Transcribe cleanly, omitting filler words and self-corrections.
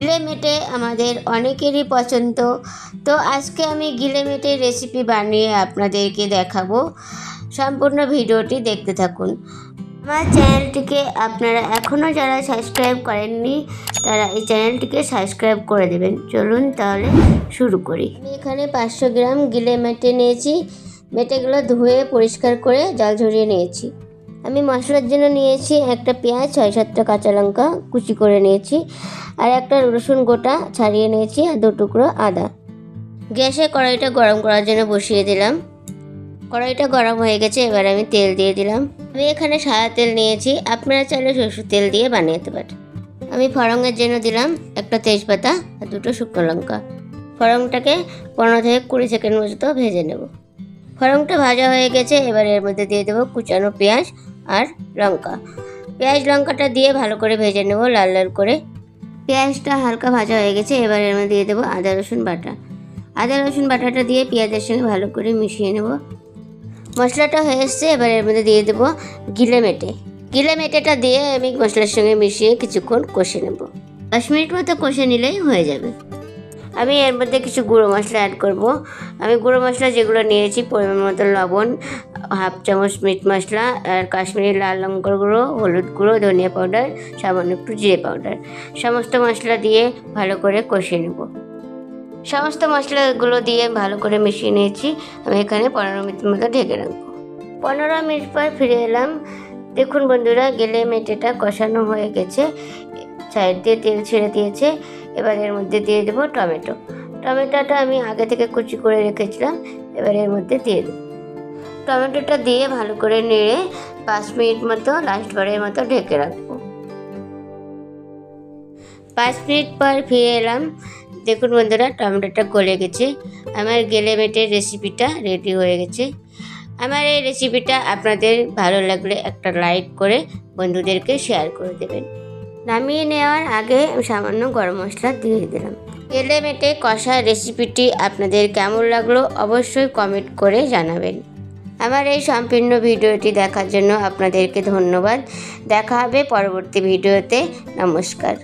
গিলে মেটে আমাদের অনেকেরই পছন্দ। তো আজকে আমি গিলে মেটের রেসিপি বানিয়ে আপনাদেরকে দেখাবো। সম্পূর্ণ ভিডিওটি দেখতে থাকুন। আমার চ্যানেলটিকে আপনারা এখনও যারা সাবস্ক্রাইব করেননি তারা এই চ্যানেলটিকে সাবস্ক্রাইব করে দেবেন। চলুন তাহলে শুরু করি। আমি এখানে 500 গ্রাম গিলে মেটে নিয়েছি। মেটেগুলো ধুয়ে পরিষ্কার করে জল ঝরিয়ে নিয়েছি। আমি মশলার জন্য নিয়েছি একটা পেঁয়াজ, 6-7টা কাঁচা লঙ্কা কুচি করে নিয়েছি, আর একটা রসুন গোটা ছাড়িয়ে নিয়েছি, আর 2 টুকরো আদা। গ্যাসে কড়াইটা গরম করার জন্য বসিয়ে দিলাম। কড়াইটা গরম হয়ে গেছে, এবার আমি তেল দিয়ে দিলাম। আমি এখানে সাদা তেল নিয়েছি, আপনারা চাইলে সরষের তেল দিয়ে বানাতে পারেন। আমি ফড়ঙের জন্য দিলাম একটা তেজপাতা আর 2টো শুকনো লঙ্কা। ফড়ংটাকে 15 থেকে 20 সেকেন্ড মতো ভেজে নেব। ফড়ংটা ভাজা হয়ে গেছে, এবার এর মধ্যে দিয়ে দেবো কুচানো পেঁয়াজ আর লঙ্কা। পেঁয়াজ লঙ্কাটা দিয়ে ভালো করে ভেজে নেব লাল লাল করে। পেঁয়াজটা হালকা ভাজা হয়ে গেছে, এবার এর মধ্যে দিয়ে দেবো আদা রসুন বাটা। আদা রসুন বাটাটা দিয়ে পেঁয়াজের সঙ্গে ভালো করে মিশিয়ে নেব। মশলাটা হয়ে এসছে, এবার এর মধ্যে দিয়ে দেবো গিলে মেটে। গিলে মেটেটা দিয়ে আমি মশলার সঙ্গে মিশিয়ে কিছুক্ষণ কষে নেব। 10 মিনিট মতো কষে নিলেই হয়ে যাবে। আমি এর মধ্যে কিছু গুঁড়ো মশলা অ্যাড করব। আমি গুঁড়ো মশলা যেগুলো নিয়েছি, পরিমাণ মতো লবণ, হাফ চামচ মিট মশলা, আর কাশ্মীরি লাল লঙ্কার গুঁড়ো, হলুদ গুঁড়ো, ধনিয়া পাউডার, সামান্য একটু জিরে পাউডার, সমস্ত মশলা দিয়ে ভালো করে কষিয়ে নেব। সমস্ত মশলাগুলো দিয়ে ভালো করে মিশিয়ে নিয়েছি। আমি এখানে 15 মিনিট মতো ঢেকে রাখবো। 15 মিনিট পর ফিরে এলাম। দেখুন বন্ধুরা, গিলে মেটেটা কষানো হয়ে গেছে, সাইড দিয়ে তেল ছেড়ে দিয়েছে। এবার এর মধ্যে দিয়ে দেবো টমেটো। টমেটোটা আমি আগে থেকে কুচি করে রেখেছিলাম, এবার এর মধ্যে দিয়ে দেবো। টমেটোটা দিয়ে ভালো করে নেড়ে 5 মিনিট মতো লাস্টবারের মতো ঢেকে রাখবো। 5 মিনিট পর ফিরে এলাম। দেখুন বন্ধুরা, টমেটোটা গলে গেছে। আমার গিলে মেটের রেসিপিটা রেডি হয়ে গেছে। আমার এই রেসিপিটা আপনাদের ভালো লাগলে একটা লাইক করে বন্ধুদেরকে শেয়ার করে দেবেন। নামিয়ে নেওয়ার আগে সামান্য গরম মশলা দিয়ে দিলাম। গিলে মেটে কষা রেসিপিটি আপনাদের কেমন লাগলো অবশ্যই কমেন্ট করে জানাবেন। আমার এই সম্পূর্ণ ভিডিওটি দেখার জন্য আপনাদেরকে ধন্যবাদ। দেখা হবে পরবর্তী ভিডিওতে। নমস্কার।